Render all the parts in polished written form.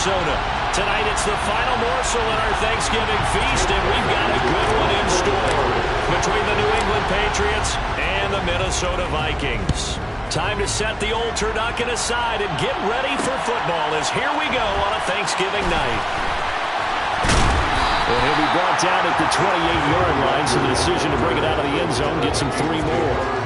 Minnesota. Tonight it's the final morsel in our Thanksgiving feast, and we've got a good one in store between the New England Patriots and the Minnesota Vikings. Time to set the old turducken aside and get ready for football as here we go on a Thanksgiving night. And he'll be brought down at the 28-yard line, so the decision to bring it out of the end zone gets him 3 more.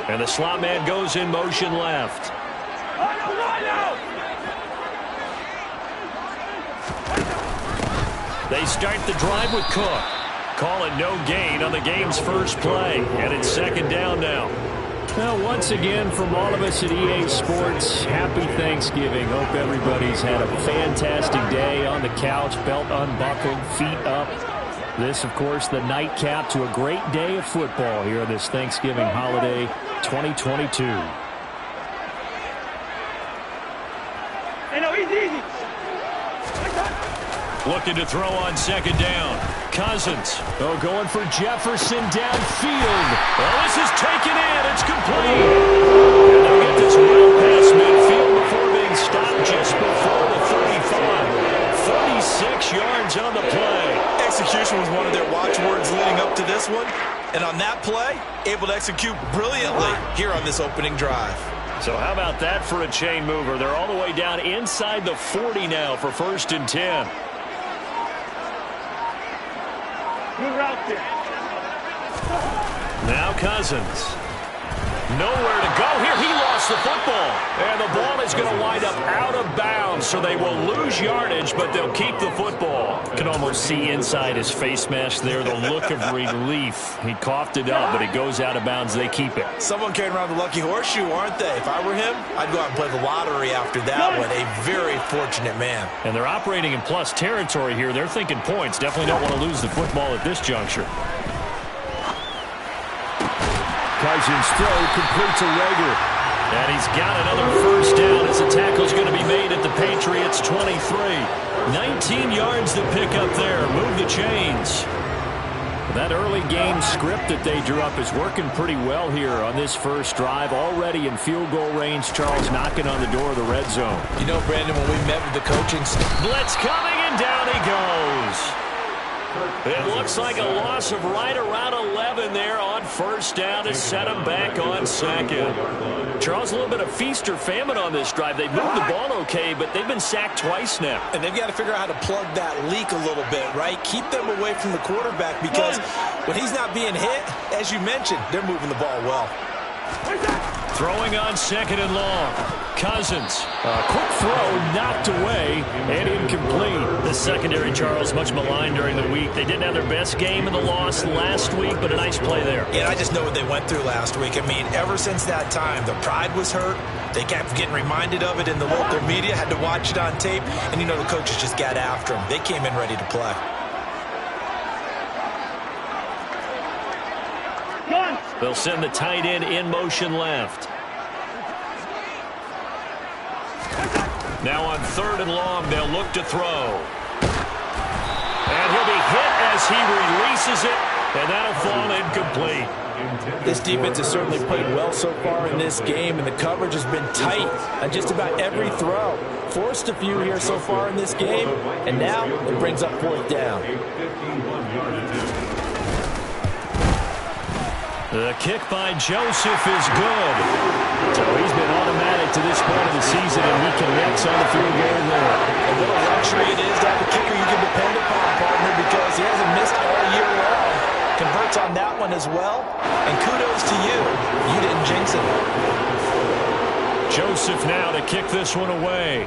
And the slot man goes in motion left. They start the drive with Cook. Call it no gain on the game's first play. And it's 2nd down now. Well, once again, from all of us at EA Sports, happy Thanksgiving. Hope everybody's had a fantastic day on the couch, belt unbuckled, feet up. This, of course, the nightcap to a great day of football here this Thanksgiving holiday 2022. Looking to throw on 2nd down. Cousins. Oh, going for Jefferson downfield. Oh, this is taken in. It's complete. And they'll get this well past midfield before being stopped just before the 35. 36 yards on the play. Execution was one of their watchwords leading up to this one. And on that play, able to execute brilliantly here on this opening drive. So how about that for a chain mover? They're all the way down inside the 40 now for 1st and 10. Good route there. Now Cousins. Nowhere to go here. He lost the football. And the ball is going to wind up out of bounds, so they will lose yardage, but they'll keep the football. You can almost see inside his face mask there the look of relief. He coughed it up, but it goes out of bounds. They keep it. Someone carrying around the lucky horseshoe, aren't they? If I were him, I'd go out and play the lottery after that one. A very fortunate man. And they're operating in plus territory here. They're thinking points. Definitely don't want to lose the football at this juncture. Cousins throw complete to Rager. And he's got another 1st down as the tackle's going to be made at the Patriots' 23. 19 yards to pick up there. Move the chains. That early game script that they drew up is working pretty well here on this first drive. Already in field goal range, Charles knocking on the door of the red zone. You know, Brandon, when we met with the coaching staff. Blitz coming, and down he goes. It looks like a loss of right around 11 there on 1st down to set him back on 2nd. Charles, a little bit of feast or famine on this drive. They've moved the ball okay, but they've been sacked twice now. And they've got to figure out how to plug that leak a little bit, right? Keep them away from the quarterback because when he's not being hit, as you mentioned, they're moving the ball well. Throwing on 2nd and long. Cousins. A quick throw knocked away and incomplete. The secondary, Charles, much maligned during the week. They didn't have their best game in the loss last week, but a nice play there. Yeah, I just know what they went through last week. I mean, ever since that time, their pride was hurt. They kept getting reminded of it in the local media, had to watch it on tape, and you know the coaches just got after them. They came in ready to play. They'll send the tight end in motion left. Now on 3rd and long, they'll look to throw. And he'll be hit as he releases it, and that'll fall incomplete. This defense has certainly played well so far in this game, and the coverage has been tight on just about every throw. Forced a few here so far in this game, and now it brings up 4th down. The kick by Joseph is good. So he's been automatic to this point of the season, and he connects on the field goal there. And what a luxury it is to have a kicker you can depend upon, partner, because he hasn't missed all year long. Converts on that one as well. And kudos to you. You didn't jinx it. Joseph now to kick this one away.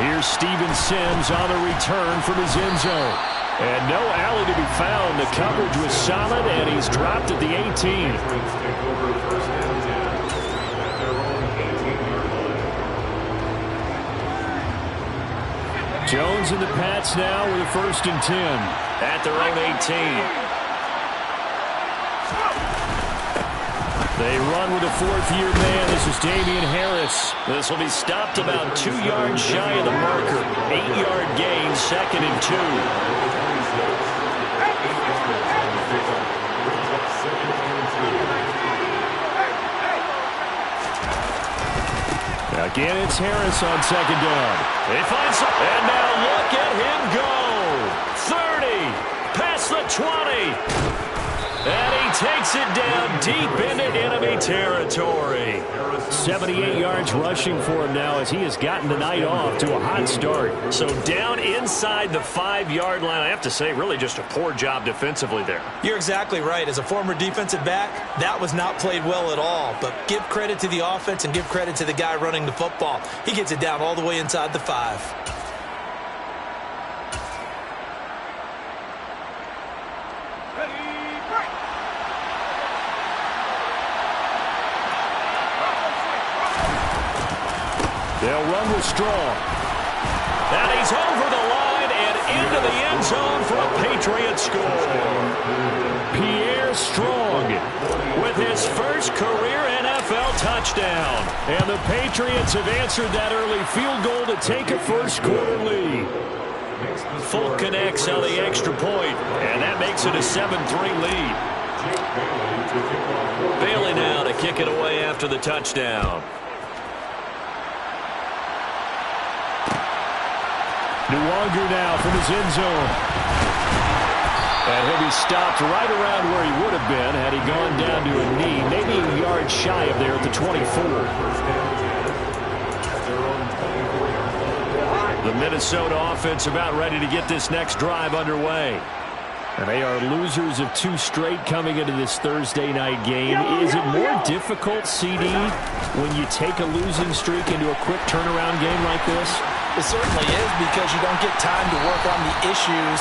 Here's Steven Sims on the return from his end zone. And no alley to be found. The coverage was solid, and he's dropped at the 18. Jones and the Pats now with a 1st and 10. At their own 18. They run with a 4th-year man. This is Damian Harris. This will be stopped about 2 yards shy of the marker. 8-yard gain, 2nd and 2. Again, it's Harris on 2nd down. He finds him, and now look at him go. 30, past the 20. And he takes it down deep into enemy territory. 78 yards rushing for him now as he has gotten the night off to a hot start. So down inside the 5-yard line, I have to say, really just a poor job defensively there. You're exactly right. As a former defensive back, that was not played well at all. But give credit to the offense and give credit to the guy running the football. He gets it down all the way inside the 5. They'll run with Strong. And he's over the line and into the end zone for a Patriot score. Pierre Strong with his first career NFL touchdown. And the Patriots have answered that early field goal to take a first-quarter lead. Folk connects on the extra point, and that makes it a 7-3 lead. Bailey now to kick it away after the touchdown. Nuwanger now from his end zone. And he'll be stopped right around where he would have been had he gone down to a knee, maybe a yard shy of there at the 24. The Minnesota offense about ready to get this next drive underway. And they are losers of 2 straight coming into this Thursday night game. Is it more difficult, CD, when you take a losing streak into a quick turnaround game like this? It certainly is, because you don't get time to work on the issues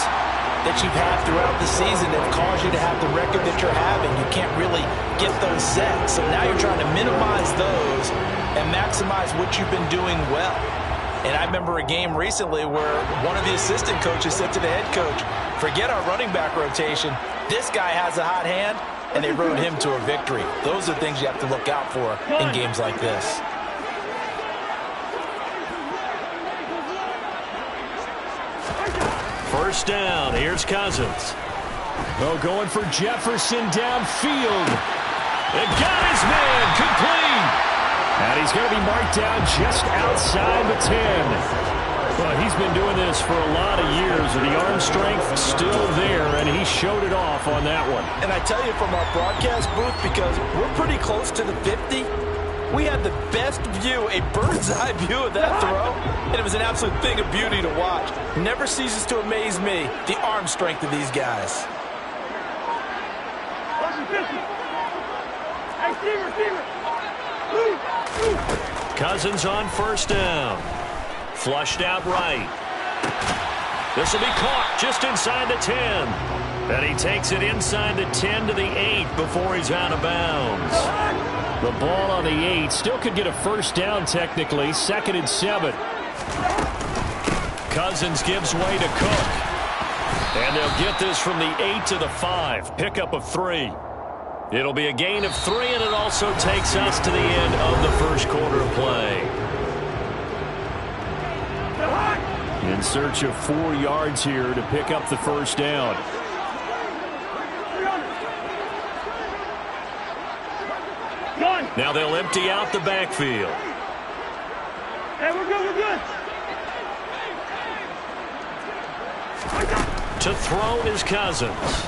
that you've had throughout the season that cause you to have the record that you're having. You can't really get those set. So now you're trying to minimize those and maximize what you've been doing well. And I remember a game recently where one of the assistant coaches said to the head coach, forget our running back rotation. This guy has a hot hand, and they rode him to a victory. Those are things you have to look out for in games like this. First down, here's Cousins. Oh, going for Jefferson downfield. It got his man, complete. And he's going to be marked down just outside the 10. Well, he's been doing this for a lot of years, and the arm strength still there, and he showed it off on that one. And I tell you, from our broadcast booth, because we're pretty close to the 50, we had the best view, a bird's-eye view of that throw, and it was an absolute thing of beauty to watch. Never ceases to amaze me, the arm strength of these guys. Cousins on first down. Flushed out right. This will be caught just inside the 10. And he takes it inside the 10 to the 8 before he's out of bounds. The ball on the 8. Still could get a first down technically. 2nd and 7. Cousins gives way to Cook. And they'll get this from the 8 to the 5. Pickup of 3. It'll be a gain of 3, and it also takes us to the end of the first quarter of play. In search of 4 yards here to pick up the first down. Now they'll empty out the backfield. Hey, we're good, we're good. To throw is Cousins.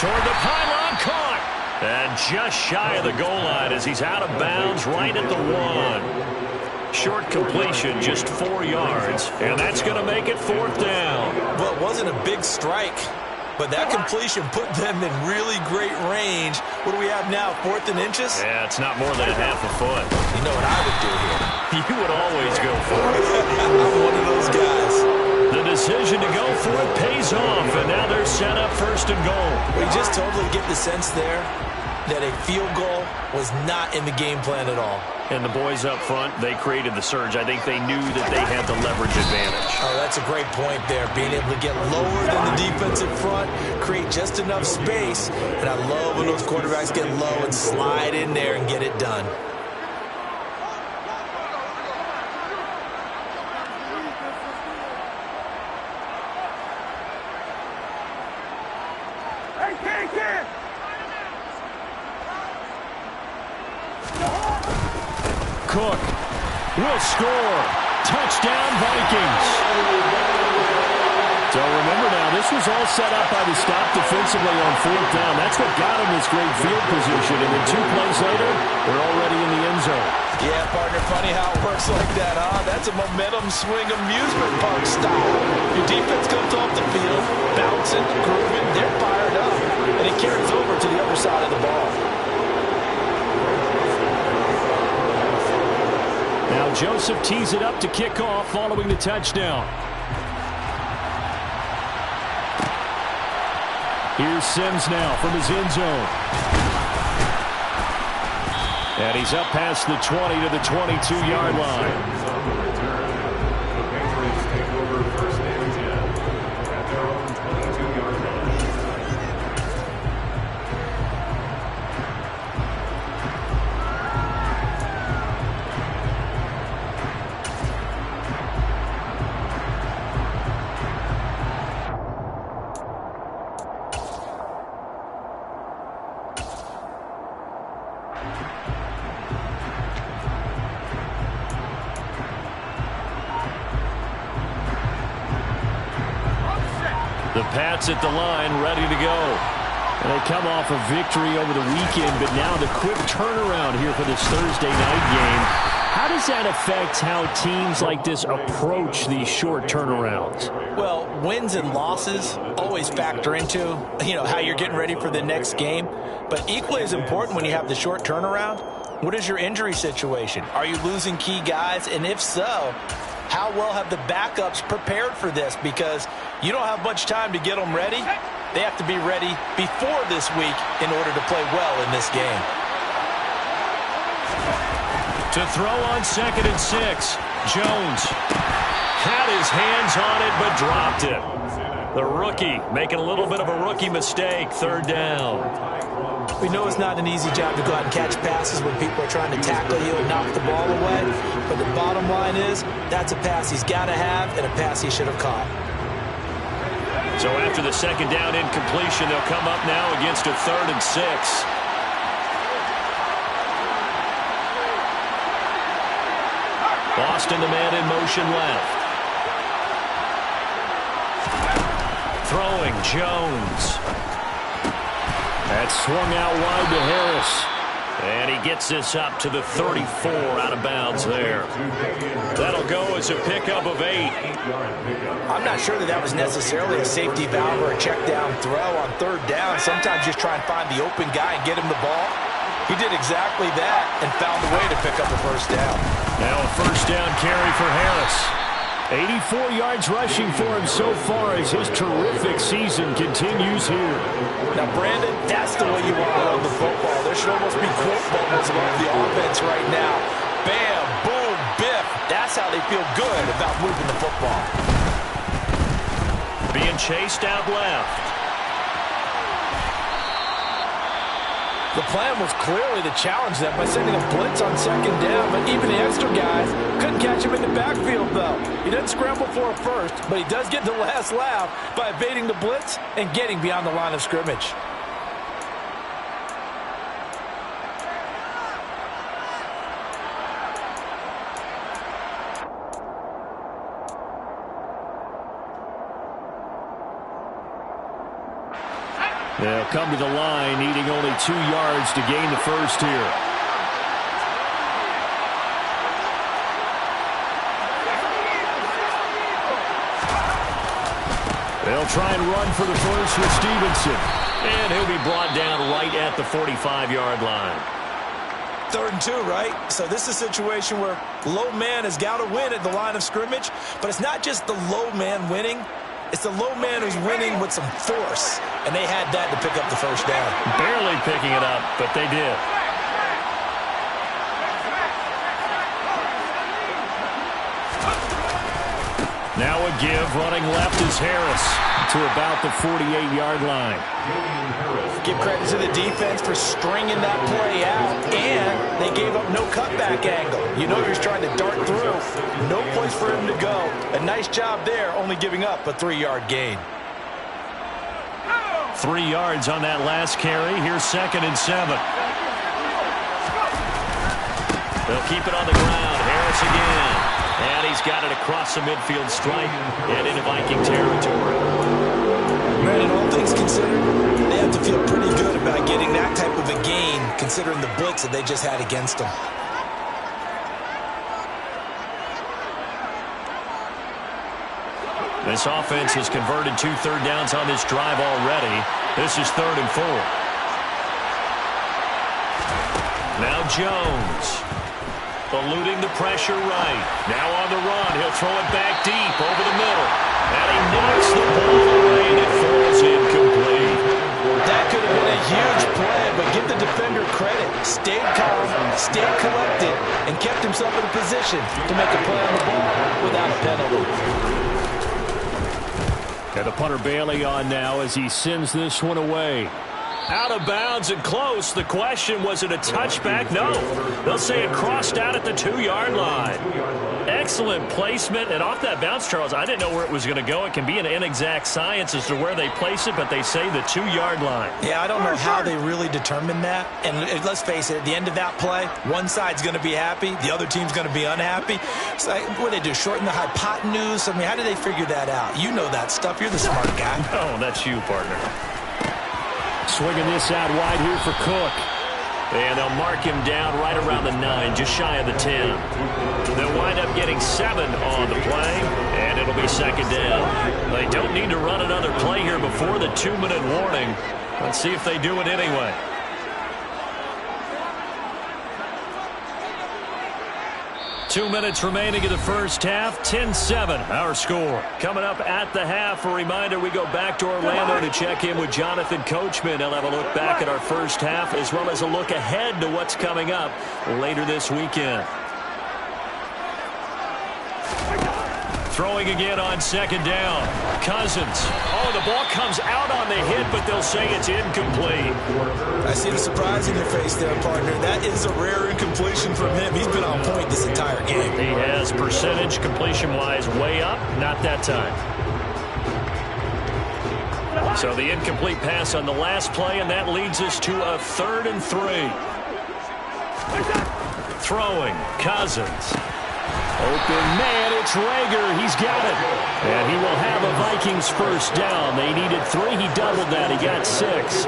Toward the pylon, caught. And just shy of the goal line as he's out of bounds right at the 1. Short completion, just 4 yards. And that's going to make it 4th down. Well, it wasn't a big strike, but that completion put them in really great range. What do we have now, 4th and inches? Yeah, it's not more than a half a foot. You know what I would do here? You would always go for it. I'm one of those guys. The decision to go for it pays off, and now they're set up first and goal. Well, you just totally get the sense there that a field goal was not in the game plan at all. And the boys up front, they created the surge. I think they knew that they had the leverage advantage. Oh, that's a great point there. Being able to get lower than the defensive front, create just enough space. And I love when those quarterbacks get low and slide in there and get it done. Cook will score. Touchdown, Vikings. So remember now, this was all set up by the stop defensively on fourth down. That's what got him this great field position. And then 2 plays later, they're already in the end zone. Yeah, partner, funny how it works like that, huh? That's a momentum swing amusement park style. Your defense comes off the field, bouncing, grooving, they're fired up. And it carries over to the other side of the ball. Now Joseph tees it up to kick off following the touchdown. Here's Sims now from his end zone. And he's up past the 20 to the 22-yard line. The Pats at the line, ready to go. And they come off a victory over the weekend, but now the quick turnaround here for this Thursday night game. How does that affect how teams like this approach these short turnarounds? Well, wins and losses always factor into, how you're getting ready for the next game. But equally as important when you have the short turnaround, what is your injury situation? Are you losing key guys? And if so, how well have the backups prepared for this? Because you don't have much time to get them ready. They have to be ready before this week in order to play well in this game. To throw on 2nd and 6, Jones had his hands on it but dropped it. The rookie making a little bit of a rookie mistake, 3rd down. We know it's not an easy job to go out and catch passes when people are trying to tackle you and knock the ball away. But the bottom line is that's a pass he's got to have and a pass he should have caught. So after the 2nd down incompletion, they'll come up now against a 3rd and 6. Boston, the man in motion left. Throwing, Jones. That's swung out wide to Harris. And he gets this up to the 34 out of bounds there. That'll go as a pickup of 8. I'm not sure that was necessarily a safety valve or a check down throw on 3rd down. Sometimes just try and find the open guy and get him the ball. He did exactly that and found a way to pick up a 1st down. Now a 1st down carry for Harris. 84 yards rushing for him so far as his terrific season continues here. Now, Brandon, that's the way you want to run the football. There should almost be quote bubbles about the offense right now. Bam, boom, biff. That's how they feel good about moving the football. Being chased out left. The plan was clearly to challenge them by sending a blitz on 2nd down, but even the extra guys couldn't catch him in the backfield, though. He doesn't scramble for a first, but he does get the last laugh by evading the blitz and getting beyond the line of scrimmage. They'll come to the line, needing only 2 yards to gain the first here. They'll try and run for the first with Stevenson. And he'll be brought down right at the 45-yard line. 3rd and 2, right? So this is a situation where low man has got to win at the line of scrimmage, but it's not just the low man winning. It's the low man who's winning with some force, and they had that to pick up the first down. Barely picking it up, but they did. Now a give, running left is Harris to about the 48-yard line. Give credit to the defense for stringing that play out, and they gave up no cutback angle. You know you're trying to dart through. No place for him to go. A nice job there, only giving up a 3-yard gain. 3 yards on that last carry. Here's 2nd and 7. They'll keep it on the ground. Harris again. And he's got it across the midfield stripe and into Viking territory. Man, all things considered, they have to feel pretty good about getting that type of a gain, considering the blitz that they just had against them. This offense has converted 2 third downs on this drive already. This is 3rd and 4. Now Jones. Eluding the pressure right. Now on the run. He'll throw it back deep over the middle. And he knocks the ball away and it falls incomplete. That could have been a huge play, but give the defender credit. Stayed calm, stayed collected, and kept himself in a position to make a play on the ball without a penalty. And the punter Bailey on now as he sends this one away. Out of bounds and close. The question, was it a touchback? No. They'll say it crossed out at the 2-yard line. Excellent placement. And off that bounce, Charles, I didn't know where it was going to go. It can be an inexact science as to where they place it, but they say the 2-yard line. Yeah, I don't know how they really determined that. And let's face it, at the end of that play, one side's going to be happy, the other team's going to be unhappy. So what do they do, shorten the hypotenuse? I mean, how do they figure that out? You know that stuff. You're the smart guy. Oh, that's you, partner. Swinging this out wide here for Cook. And they'll mark him down right around the 9, just shy of the 10. They'll wind up getting 7 on the play, and it'll be 2nd down. They don't need to run another play here before the 2-minute warning. Let's see if they do it anyway. Two minutes remaining in the first half. 10-7, our score. Coming up at the half, a reminder, we go back to Orlando to check in with Jonathan Coachman. He'll have a look back at our first half as well as a look ahead to what's coming up later this weekend. Throwing again on 2nd down. Cousins. Oh, the ball comes out on the hit, but they'll say it's incomplete. I see the surprise in your face there, partner. That is a rare incompletion from him. He's been on point this entire game. He has percentage completion-wise way up. Not that time. So the incomplete pass on the last play, and that leads us to a 3rd and 3. Throwing. Cousins. Open man, it's Rager. He's got it. And he will have a Vikings first down. They needed 3. He doubled that. He got 6.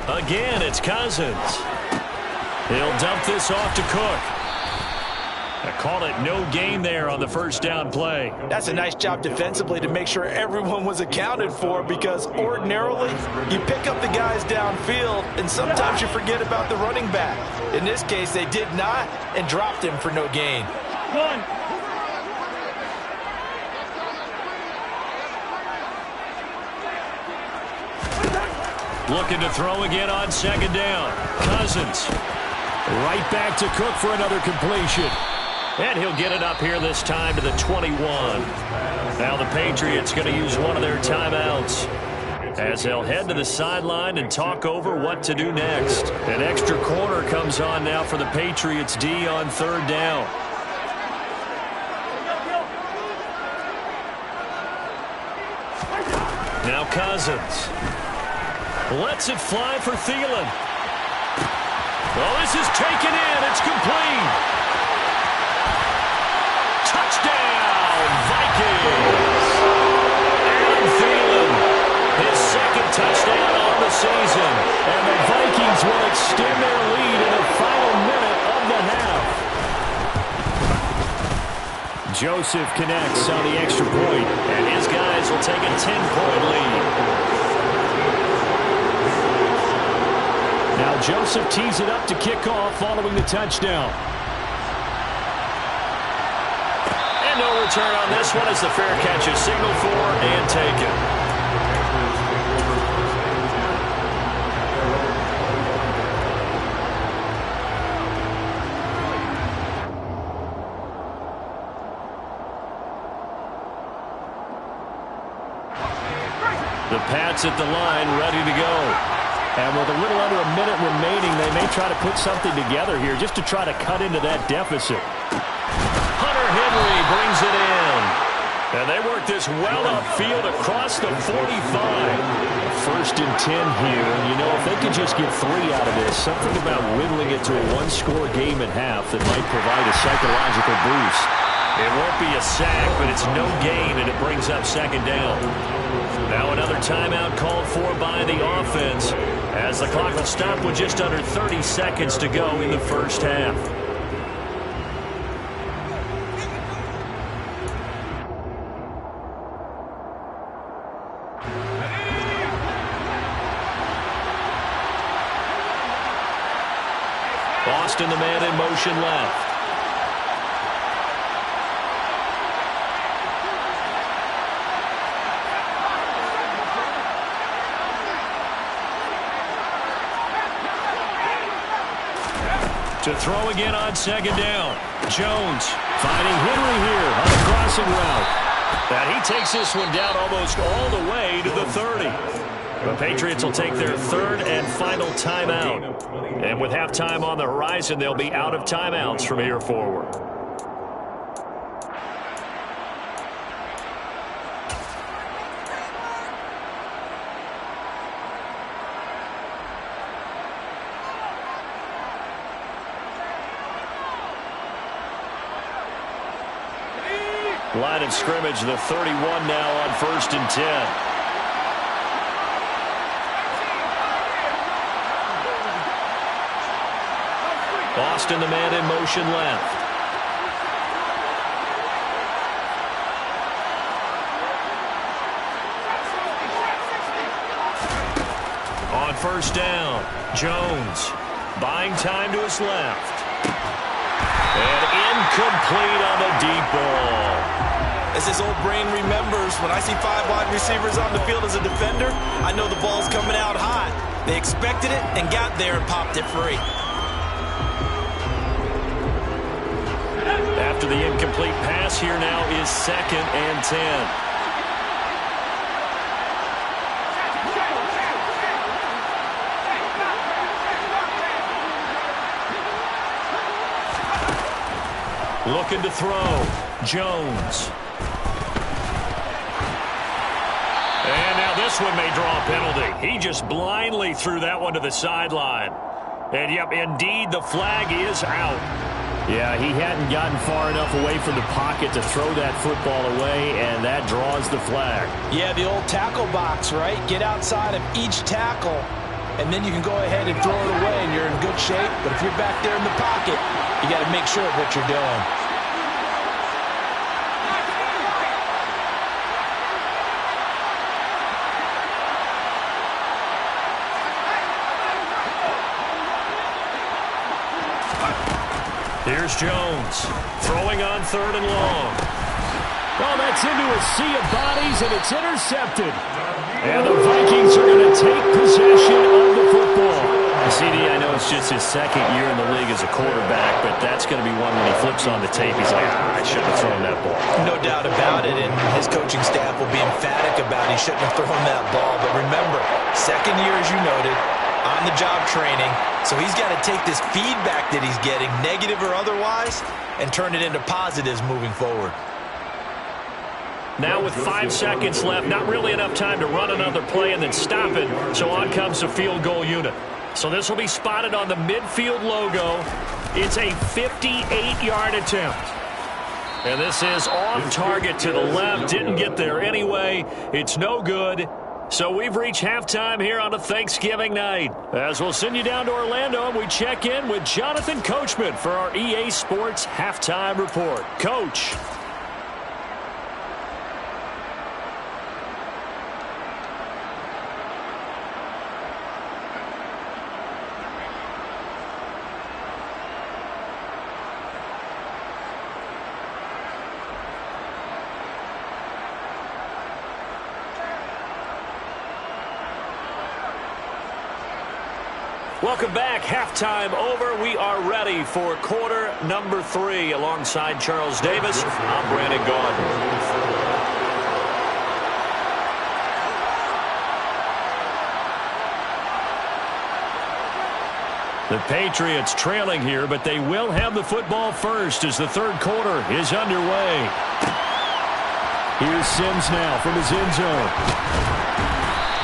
Again, it's Cousins. He'll dump this off to Cook. I call it no gain there on the first down play. That's a nice job defensively to make sure everyone was accounted for, because ordinarily you pick up the guys downfield and sometimes you forget about the running back. In this case, they did not and dropped him for no gain. Looking to throw again on 2nd down. Cousins. Right back to Cook for another completion. And he'll get it up here this time to the 21. Now the Patriots going to use one of their timeouts as they'll head to the sideline and talk over what to do next. An extra corner comes on now for the Patriots D on 3rd down. Now Cousins. Lets it fly for Thielen. Well, this is taken in. It's complete. Touchdown, Vikings. Adam Thielen, his 2nd touchdown on the season. And the Vikings will extend their lead in the final minute of the half. Joseph connects on the extra point, and his guys will take a 10-point lead. Now Joseph tees it up to kick off following the touchdown. And no return on this one as the fair catch is signaled for and taken. The Pats at the line, ready to go. And with a little under a minute remaining, they may try to put something together here just to try to cut into that deficit. Hunter Henry brings it in. And they work this well upfield across the 45. First and 10 here. And, you know, if they could just get 3 out of this, something about whittling it to a one-score game at half that might provide a psychological boost. It won't be a sack, but it's no gain, and it brings up second down. Now another timeout called for by the offense as the clock will stop with just under 30 seconds to go in the first half. Boston, the man in motion left. To throw again on second down. Jones finding Henry here on the crossing route. And he takes this one down almost all the way to the 30. The Patriots will take their third and final timeout. And with halftime on the horizon, they'll be out of timeouts from here forward. Line of scrimmage, the 31 now on first and 10. Boston, the man in motion left. On first down, Jones buying time to his left. And incomplete on the deep ball. As his old brain remembers, when I see 5 wide receivers on the field as a defender, I know the ball's coming out hot. They expected it and got there and popped it free. After the incomplete pass, here now is second and 10. Looking to throw. Jones. And now this one may draw a penalty. He just blindly threw that one to the sideline. And, yep, indeed, the flag is out. Yeah, he hadn't gotten far enough away from the pocket to throw that football away, and that draws the flag. Yeah, the old tackle box, right? Get outside of each tackle, and then you can go ahead and throw it away, and you're in good shape. But if you're back there in the pocket, you got to make sure of what you're doing. Here's Jones throwing on third and long. Well, that's into a sea of bodies, and it's intercepted. And the Vikings are going to take possession of the football. CD, I know it's just his second year in the league as a quarterback, but that's going to be one when he flips on the tape. He's like, I shouldn't have thrown that ball. No doubt about it, and his coaching staff will be emphatic about he shouldn't have thrown that ball. But remember, second year, as you noted, on-the-job training, so he's got to take this feedback that he's getting, negative or otherwise, and turn it into positives moving forward. Now with 5 seconds left, not really enough time to run another play and then stop it, so on comes the field goal unit. So this will be spotted on the midfield logo. It's a 58-yard attempt. And this is off target to the left, didn't get there anyway. It's no good. So we've reached halftime here on a Thanksgiving night. As we'll send you down to Orlando, and we check in with Jonathan Coachman for our EA Sports Halftime Report. Coach. Welcome back. Halftime over. We are ready for quarter number 3. Alongside Charles Davis, I'm Brandon Gaudin. The Patriots trailing here, but they will have the football first as the third quarter is underway. Here's Sims now from his end zone.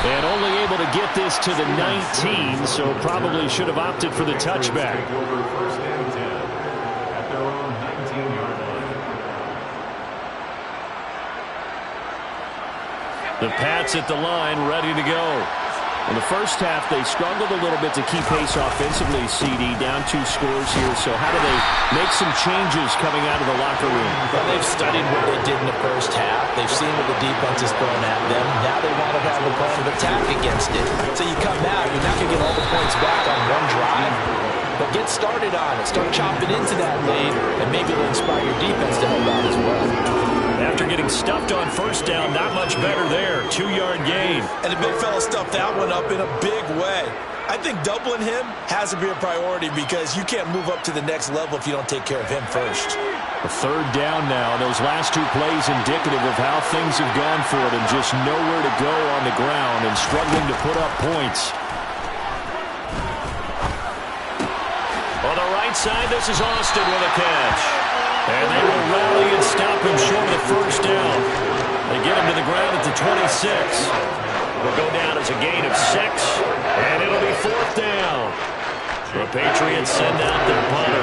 And only able to get this to the 19, so probably should have opted for the touchback. The Pats at the line, ready to go. In the first half, they struggled a little bit to keep pace offensively, CD, down 2 scores here. So how do they make some changes coming out of the locker room? Well, they've studied what they did in the first half. They've seen what the defense is throwing at them. Now they want to have a plan of attack against it. So you come out, you're not going to get all the points back on one drive, but get started on it. Start chopping into that lead, and maybe it'll inspire your defense to help out as well. After getting stuffed on first down, not much better there. 2-yard gain. And the big fella stuffed that one up in a big way. I think doubling him has to be a priority because you can't move up to the next level if you don't take care of him first. A third down now. Those last 2 plays indicative of how things have gone for them. Just nowhere to go on the ground and struggling to put up points. On the right side, this is Austin with a catch. And they will rally and stop him short of the first down. They get him to the ground at the 26. Will go down as a gain of 6, and it'll be 4th down. The Patriots send out their punter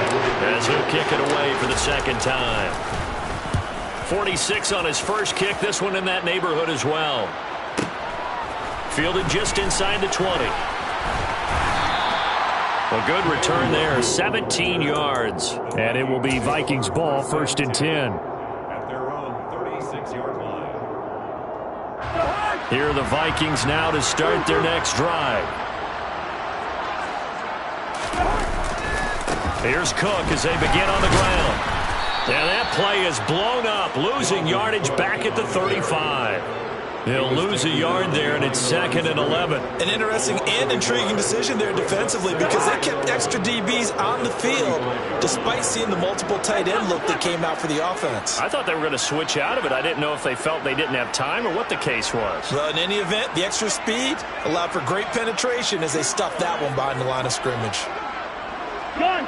as he'll kick it away for the second time. 46 on his first kick, this one in that neighborhood as well. Fielded just inside the 20. A good return there, 17 yards. And it will be Vikings ball, 1st and 10. At their own 36-yard line. Here are the Vikings now to start their next drive. Here's Cook as they begin on the ground. And that play is blown up, losing yardage back at the 35. He'll lose a yard there, and it's 2nd and 11. An interesting and intriguing decision there defensively because they kept extra DBs on the field despite seeing the multiple tight end look that came out for the offense. I thought they were going to switch out of it. I didn't know if they felt they didn't have time or what the case was. Well, in any event, the extra speed allowed for great penetration as they stuffed that one behind the line of scrimmage.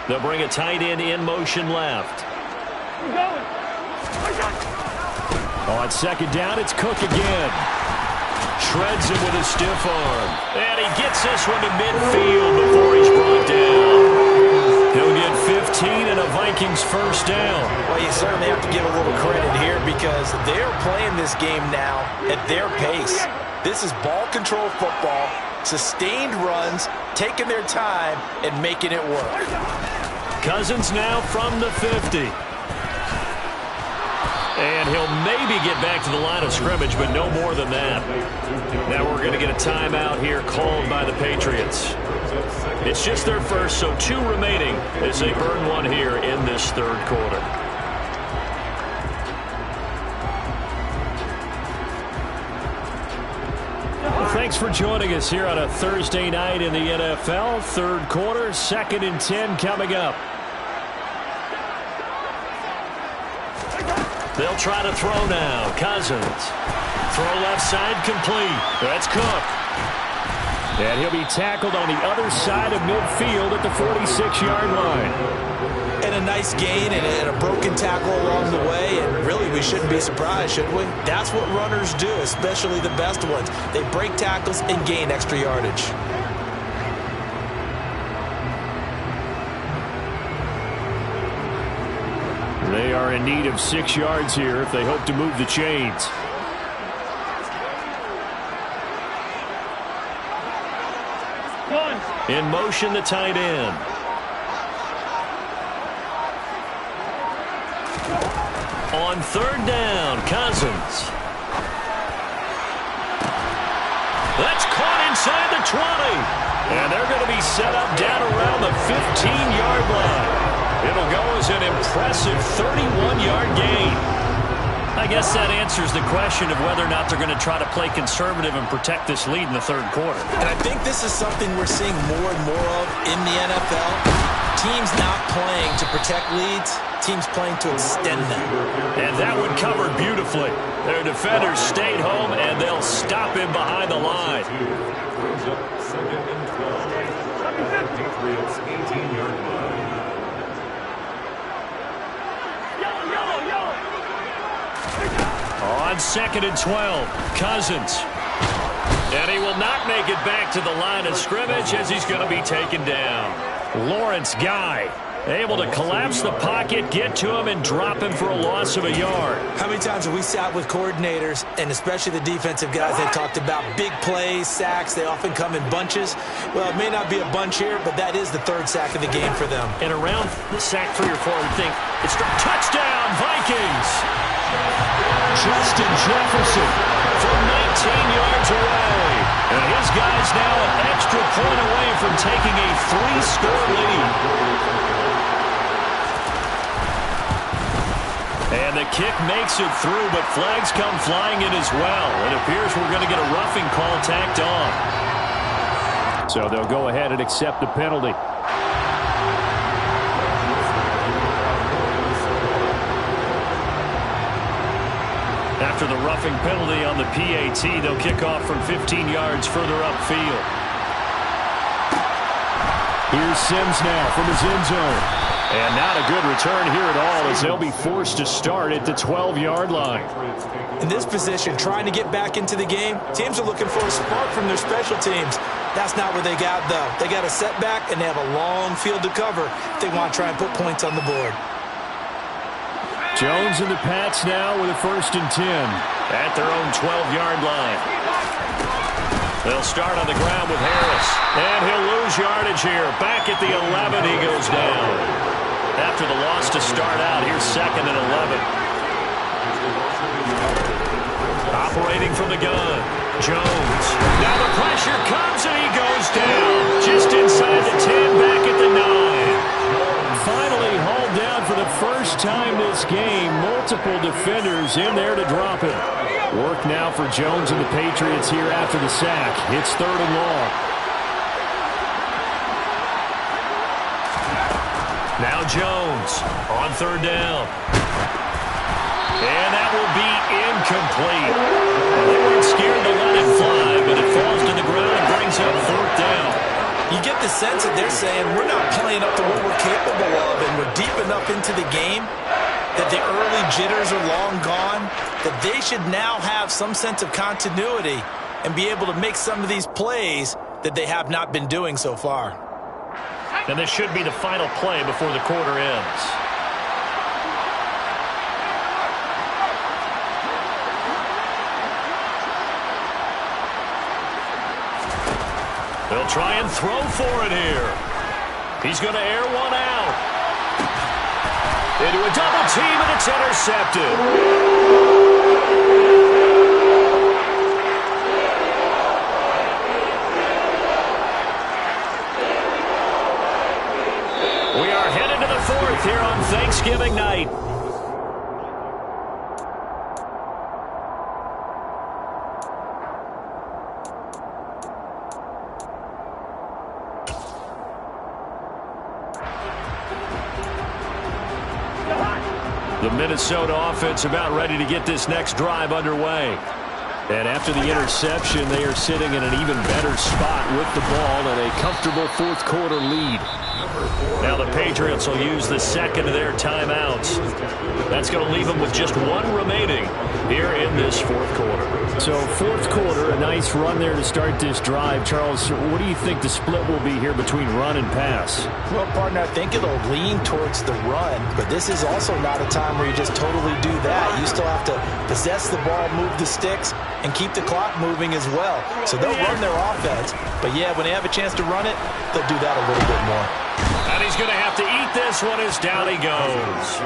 They'll bring a tight end in motion left. We're going. On 2nd down, it's Cook again. Shreds him with a stiff arm. And he gets this one to midfield before he's brought down. He'll get 15 and a Vikings first down. Well, you certainly have to give a little credit here because they're playing this game now at their pace. This is ball control football, sustained runs, taking their time, and making it work. Cousins now from the 50. And he'll maybe get back to the line of scrimmage, but no more than that. Now we're going to get a timeout here called by the Patriots. It's just their first, so 2 remaining as they burn one here in this third quarter. Well, thanks for joining us here on a Thursday night in the NFL. Third quarter, 2nd and 10 coming up. They'll try to throw now. Cousins. Throw left side complete. That's Cook. And he'll be tackled on the other side of midfield at the 46-yard line. And a nice gain and a broken tackle along the way. And really, we shouldn't be surprised, should we? That's what runners do, especially the best ones. They break tackles and gain extra yardage. They are in need of 6 yards here if they hope to move the chains. In motion, the tight end. On third down, Cousins. That's caught inside the 20. And they're going to be set up down around the 15-yard line. It'll go as an impressive 31-yard gain. I guess that answers the question of whether or not they're going to try to play conservative and protect this lead in the third quarter. And I think this is something we're seeing more and more of in the NFL. Teams not playing to protect leads, teams playing to extend them. And that one covered beautifully. Their defenders stayed home, and they'll stop him behind the line. Brings up second and 12. Patriots 18-yard line. On second and 12, Cousins. And he will not make it back to the line of scrimmage as he's going to be taken down. Lawrence Guy able to collapse the pocket, get to him, and drop him for a loss of a yard. How many times have we sat with coordinators, and especially the defensive guys, they talked about big plays, sacks. They often come in bunches. Well, it may not be a bunch here, but that is the third sack of the game for them. And around the sack 3 or 4, I would think it's touchdown, Vikings! Justin Jefferson from 19 yards away. And his guy's now an extra point away from taking a 3-score lead. And the kick makes it through, but flags come flying in as well. It appears we're going to get a roughing call tacked on. So they'll go ahead and accept the penalty. After the roughing penalty on the PAT, they'll kick off from 15 yards further upfield. Here's Sims now from his end zone. And not a good return here at all as they'll be forced to start at the 12-yard line. In this position, trying to get back into the game, teams are looking for a spark from their special teams. That's not what they got, though. They got a setback, and they have a long field to cover if they want to try and put points on the board. Jones and the Pats now with a 1st and 10 at their own 12-yard line. They'll start on the ground with Harris, and he'll lose yardage here. Back at the 11, he goes down. After the loss to start out, here's 2nd and 11. Operating from the gun, Jones. Now the pressure comes, and he goes down. Just inside the 10, back at the 9. Finally hauled down for the first time this game. Multiple defenders in there to drop him. Work now for Jones and the Patriots here after the sack. It's 3rd and long. Now Jones on 3rd down. And that will be incomplete. They weren't scared to let it fly, but it falls to the ground and brings up 4th down. You get the sense that they're saying we're not playing up to what we're capable of, and we're deep enough into the game that the early jitters are long gone, that they should now have some sense of continuity and be able to make some of these plays that they have not been doing so far. And this should be the final play before the quarter ends. They'll try and throw for it here. He's going to air one out. Into a double team, and it's intercepted. We are headed to the 4th here on Thanksgiving night. The Minnesota offense about ready to get this next drive underway. And after the interception, they are sitting in an even better spot with the ball and a comfortable 4th quarter lead. Now the Patriots will use the 2nd of their timeouts. That's going to leave them with just 1 remaining here in this 4th quarter. So 4th quarter, a nice run there to start this drive. Charles, what do you think the split will be here between run and pass? Well, partner, I think it'll lean towards the run, but this is also not a time where you just totally do that. You still have to possess the ball, move the sticks, and keep the clock moving as well. So they'll run their offense. But, yeah, when they have a chance to run it, they'll do that a little bit more. And he's going to have to eat this one as down he goes.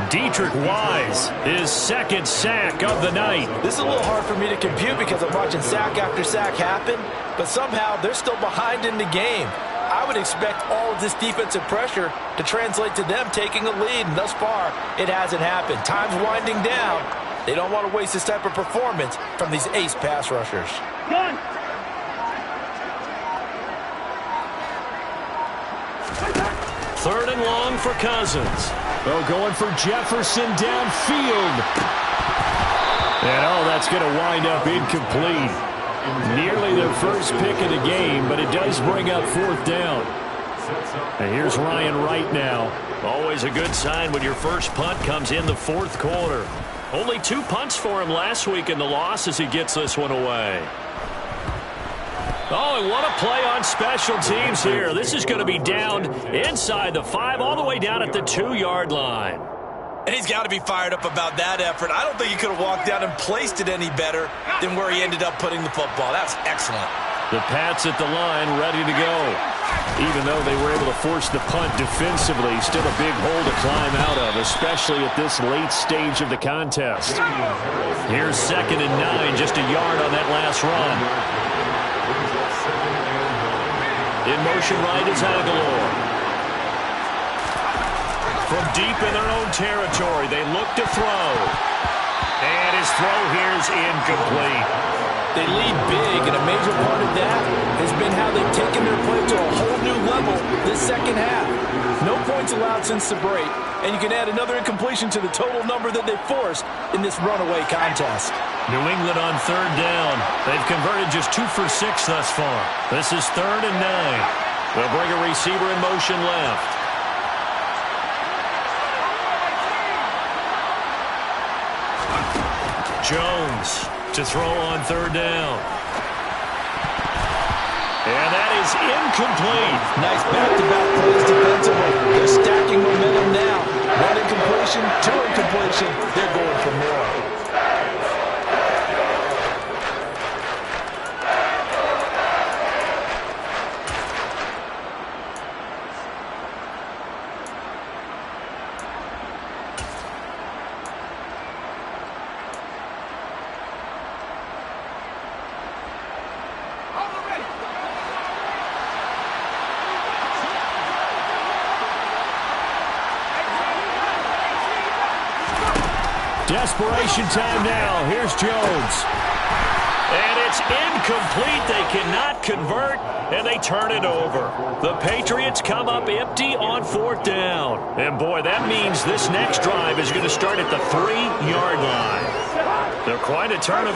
Dietrich Wise, his second sack of the night. This is a little hard for me to compute because I'm watching sack after sack happen, but somehow they're still behind in the game. I would expect all of this defensive pressure to translate to them taking a lead, and thus far, it hasn't happened. Time's winding down. They don't want to waste this type of performance from these ace pass rushers. Gun. Third and long for Cousins. Oh, going for Jefferson downfield. And, oh, that's going to wind up incomplete. Nearly their first pick of the game, but it does bring up fourth down. And here's Ryan Wright now. Always a good sign when your first punt comes in the fourth quarter. Only 2 punts for him last week in the loss as he gets this one away. Oh, and what a play on special teams here. This is going to be down inside the 5, all the way down at the 2-yard line. And he's got to be fired up about that effort. I don't think he could have walked down and placed it any better than where he ended up putting the football. That's excellent. The Pats at the line ready to go. Even though they were able to force the punt defensively, still a big hole to climb out of, especially at this late stage of the contest. Here's 2nd and 9, just a yard on that last run. In motion right is Aguilar. From deep in their own territory, they look to throw. And his throw here is incomplete. They lead big, and a major part of that has been how they've taken their play to a whole new level this second half. No points allowed since the break, and you can add another incompletion to the total number that they forced in this runaway contest. New England on 3rd down. They've converted just 2 for 6 thus far. This is 3rd and 9. They'll bring a receiver in motion left. Jones to throw on 3rd down. And that is incomplete. Nice back-to-back plays defensively. They're stacking momentum now. 1 incompletion, 2 incompletion. They're going for more. Desperation time now. Here's Jones. And it's incomplete. They cannot convert, and they turn it over. The Patriots come up empty on 4th down. And, boy, that means this next drive is going to start at the 3-yard line. They're quite a turn of